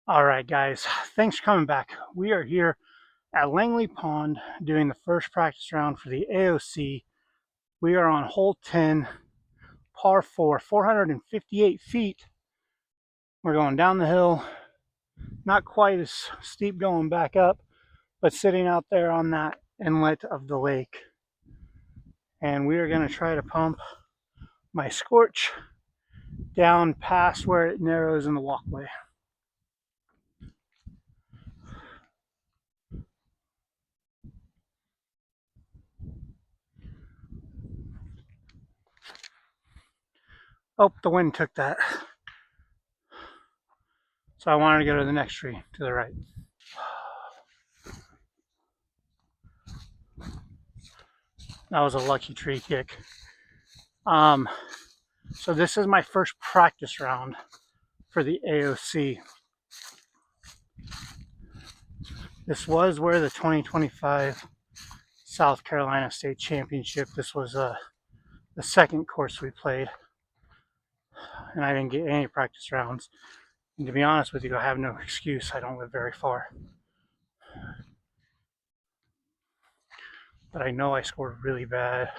All right, guys, thanks for coming back. We are here at Langley Pond doing the first practice round for the AOC. We are on hole 10, par 4, 458 feet. We're going down the hill, not quite as steep going back up, but sitting out there on that inlet of the lake. And we are going to try to pump my scorch down past where it narrows in the walkway. Oh, the wind took that. So I wanted to go to the next tree to the right. That was a lucky tree kick. So this is my first practice round for the AOC. This was where the 2025 South Carolina State Championship. This was the second course we played, and I didn't get any practice rounds. And to be honest with you, I have no excuse. I don't live very far. But I know I scored really bad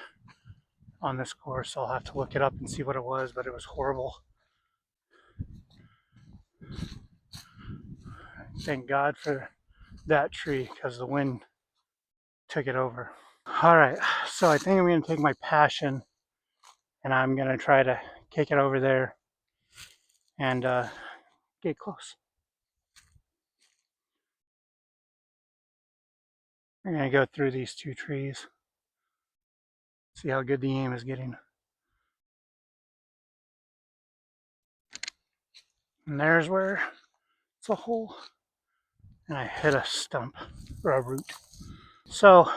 on this course. I'll have to look it up and see what it was, but it was horrible. Thank God for that tree because the wind took it over. All right, so I think I'm going to take my passion and I'm going to try to kick it over there and get close. We're going to go through these two trees, see how good the aim is getting. And there's where it's a hole, and I hit a stump or a root. So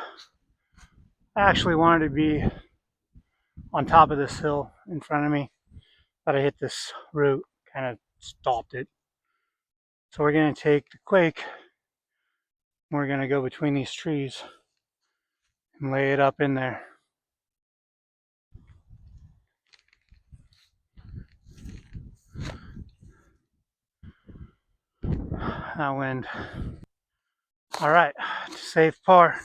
I actually wanted to be on top of this hill in front of me, but I hit this root, kind of stopped it. So we're going to take the quake, we're going to go between these trees and lay it up in there. That wind. All right, safe par.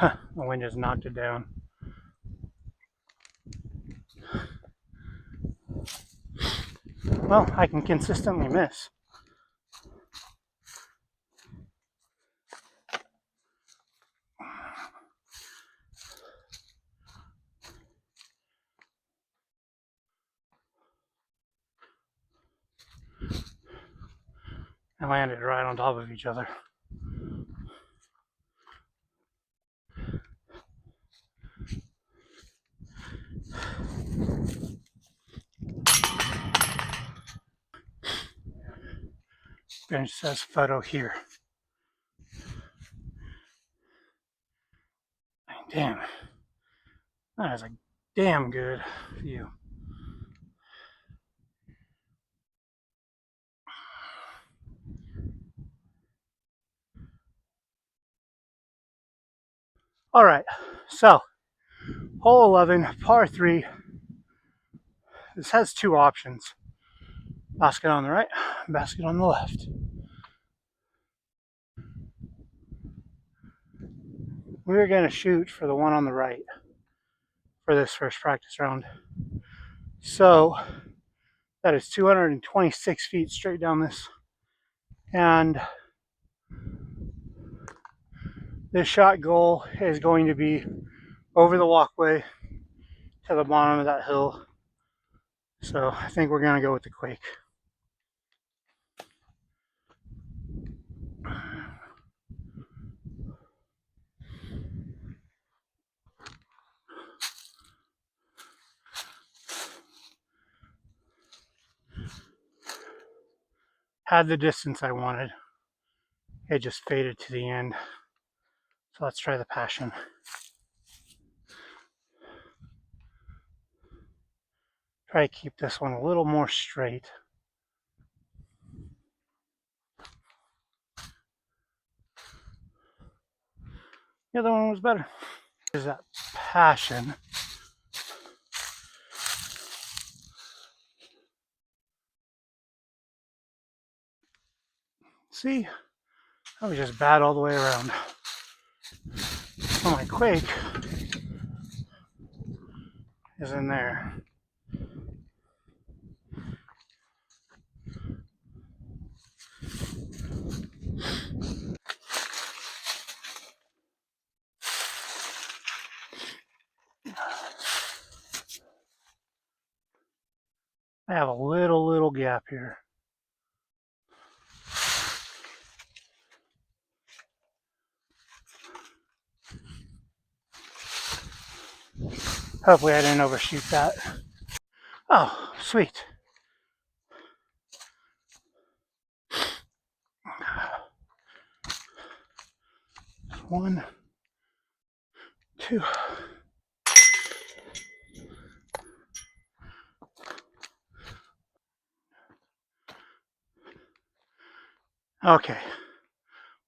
The wind just knocked it down. Well, I can consistently miss. And landed right on top of each other. Bench says photo here. Damn. That is a damn good view. All right, so hole 11, par 3. This has two options. Basket on the right, basket on the left. We're going to shoot for the one on the right for this first practice round. So that is 226 feet straight down this. And this shot goal is going to be over the walkway to the bottom of that hill. So I think we're going to go with the quake. Had the distance I wanted. It just faded to the end. So let's try the passion. Try to keep this one a little more straight. The other one was better. There's that passion. See, I was just bad all the way around. So my quake is in there. I have a little gap here. Hopefully I didn't overshoot that. Oh, sweet. One, two. Okay,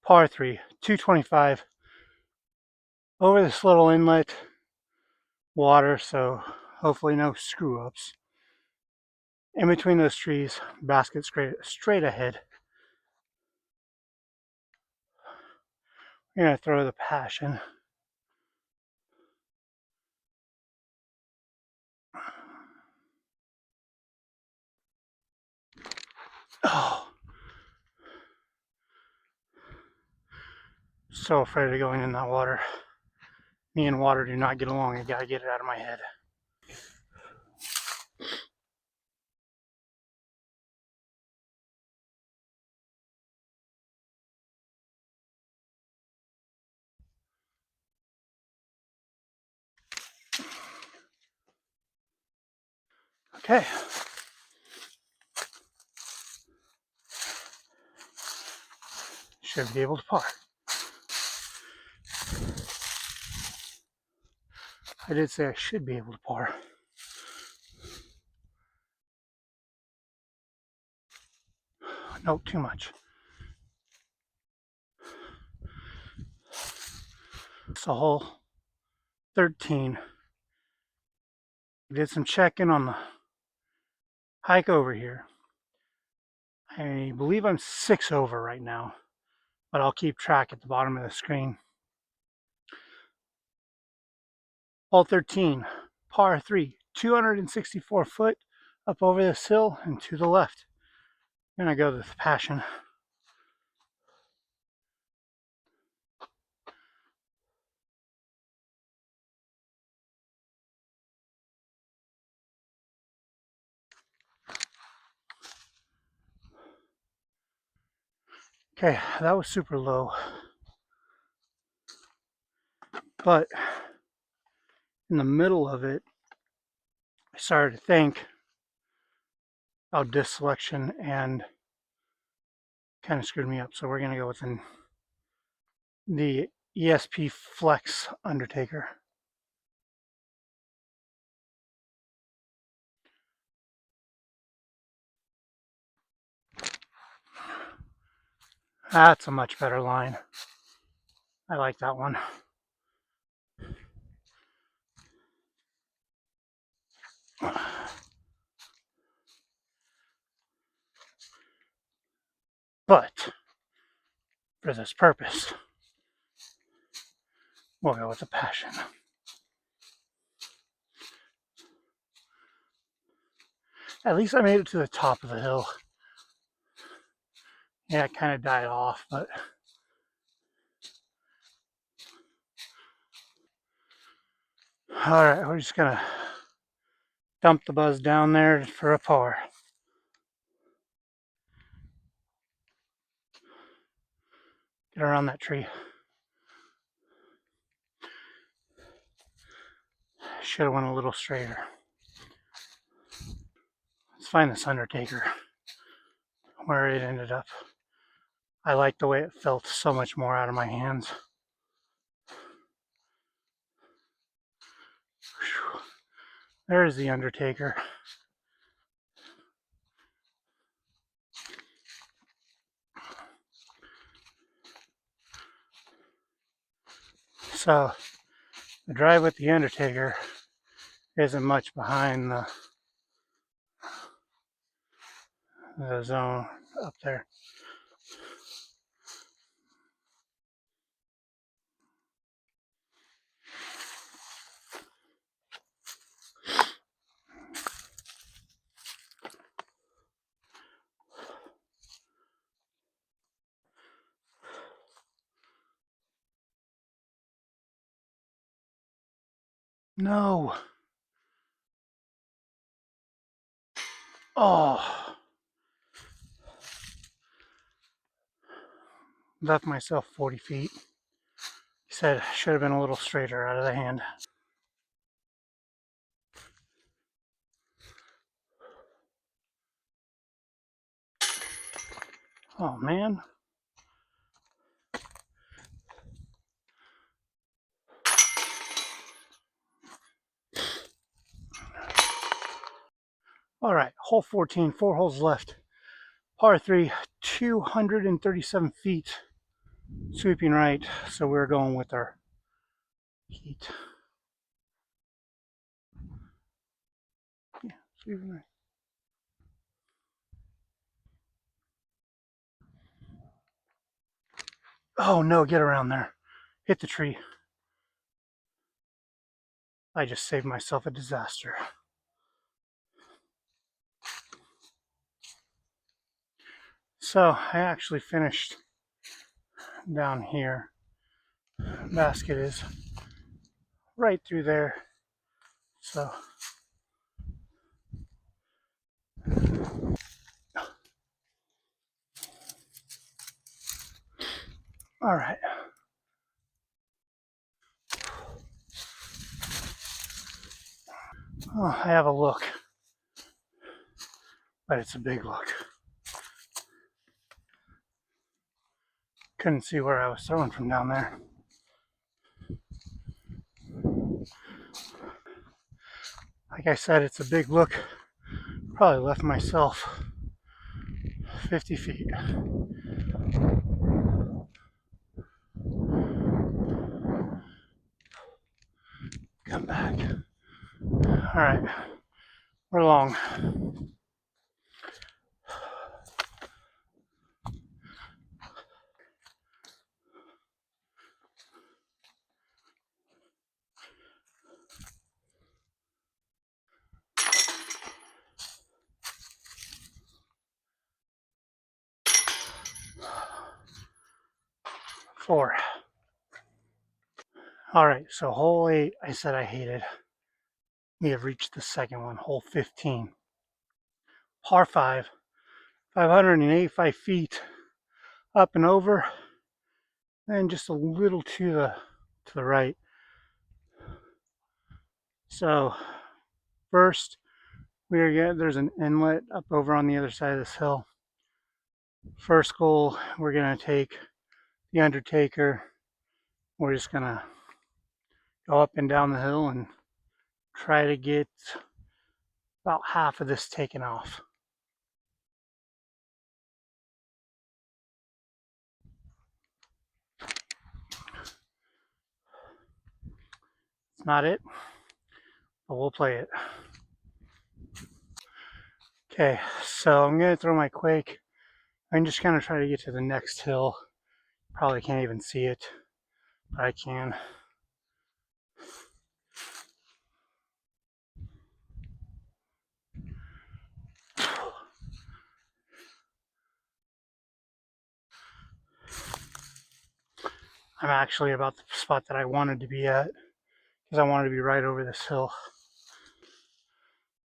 par 3, 225. Over this little inlet, water, so hopefully no screw ups. In between those trees, basket straight ahead. We're gonna throw the passion. Oh, so afraid of going in that water. Me and water do not get along. I gotta get it out of my head. Okay. Should be able to par. I did say I should be able to par. Nope, too much. So hole 13. Did some checking on the hike over here. I believe I'm 6 over right now, but I'll keep track at the bottom of the screen. Hole 13, par 3, 264 foot up over this hill and to the left. I'm gonna go with the passion. Okay, that was super low. But in the middle of it, I started to think about disc selection and kind of screwed me up. So we're gonna go with the ESP Flex Undertaker. That's a much better line. I like that one. But for this purpose, we'll go with the passion. At least I made it to the top of the hill. Yeah, it kind of died off, but all right, we're just gonna dump the buzz down there for a par. Get around that tree. Should have went a little straighter. Let's find this Undertaker, where it ended up. I like the way it felt so much more out of my hands. Whew. There's the Undertaker. So the drive with the Undertaker isn't much behind the zone up there. No. Oh. Left myself 40 feet. He said should have been a little straighter out of the hand. Oh man. All right, hole 14, 4 holes left. Par 3, 237 feet. Sweeping right, so we're going with our heat. Yeah, sweeping right. Oh no, get around there. Hit the tree. I just saved myself a disaster. So I actually finished down here. Basket is right through there. So all right. Oh, I have a look, but it's a big look. Couldn't see where I was throwing from down there. Like I said, it's a big look. Probably left myself 50 feet. Come back. All right, we're long. Four. All right, so hole 8, I said I hated. We have reached the second one, hole 15. Par 5, 585 feet up and over, and just a little to the right. So first, there's an inlet up over on the other side of this hill. First goal, we're gonna take the Undertaker. We're just gonna go up and down the hill and try to get about half of this taken off. It's not it, but we'll play it. Okay, so I'm gonna throw my Quake. I'm just gonna try to get to the next hill. Probably can't even see it, but I can. I'm actually about the spot that I wanted to be at because I wanted to be right over this hill.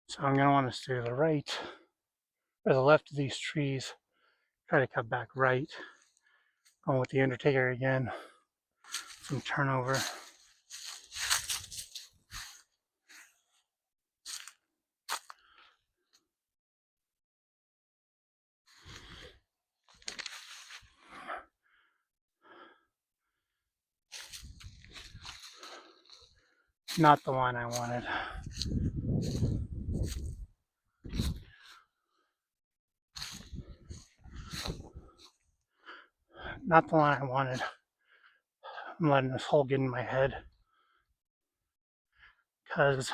So I'm gonna want to stay to the right or the left of these trees. Try to cut back right. Going with the Undertaker again. Some turnover. Not the one I wanted. Not the one I wanted. I'm letting this hole get in my head because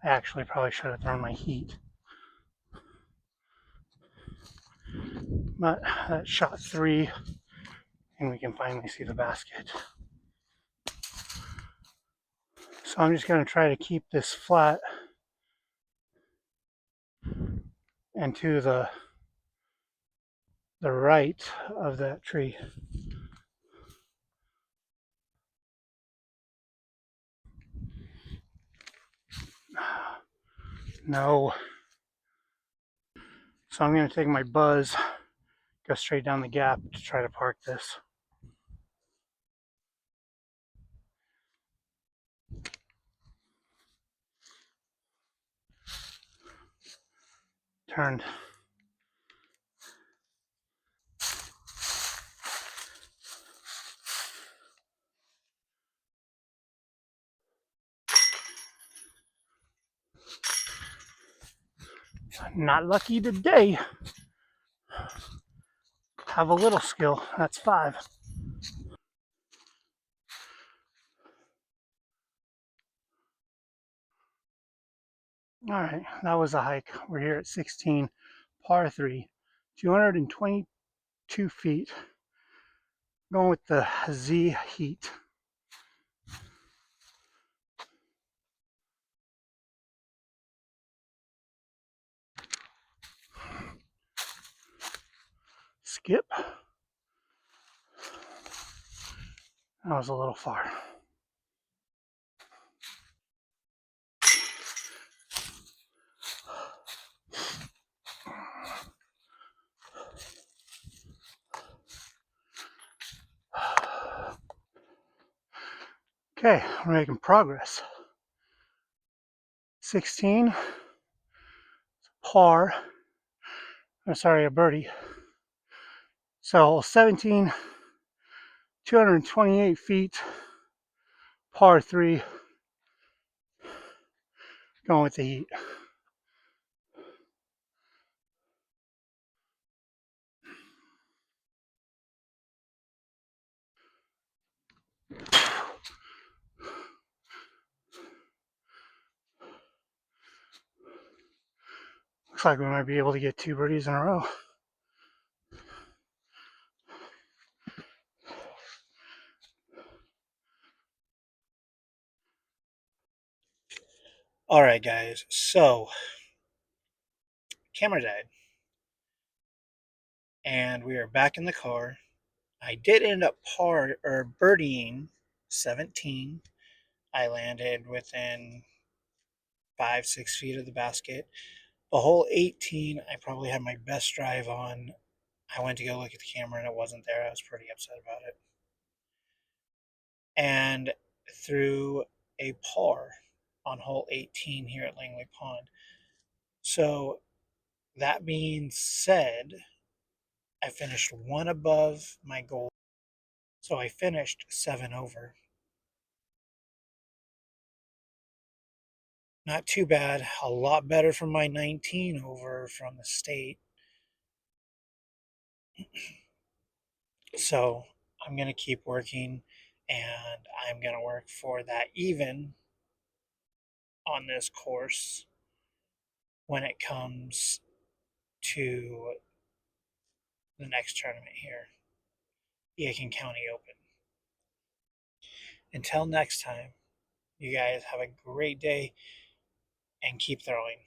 I actually probably should have thrown my heat. But that's shot 3, and we can finally see the basket. So I'm just going to try to keep this flat and to the right of that tree. No. So I'm going to take my buzz, go straight down the gap to try to park this. Turned. Not lucky today. Have a little skill. That's 5. All right, that was a hike. We're here at 16, par 3, 222 feet. Going with the Z heat. Skip. That was a little far. Okay, we're making progress. 16, par. I'm sorry, a birdie. So 17, 228 feet, par 3, going with the heat. Looks like we might be able to get 2 birdies in a row. All right, guys. So, camera died, and we are back in the car. I did end up birdieing 17. I landed within 5-6 feet of the basket. The hole 18, I probably had my best drive on. I went to go look at the camera and it wasn't there. I was pretty upset about it. And threw a par on hole 18 here at Langley Pond. So that being said, I finished 1 above my goal. So I finished 7 over. Not too bad. A lot better from my 19 over from the state. So I'm going to keep working, and I'm going to work for that even on this course when it comes to the next tournament here, Aiken County Open. Until next time, you guys have a great day and keep throwing.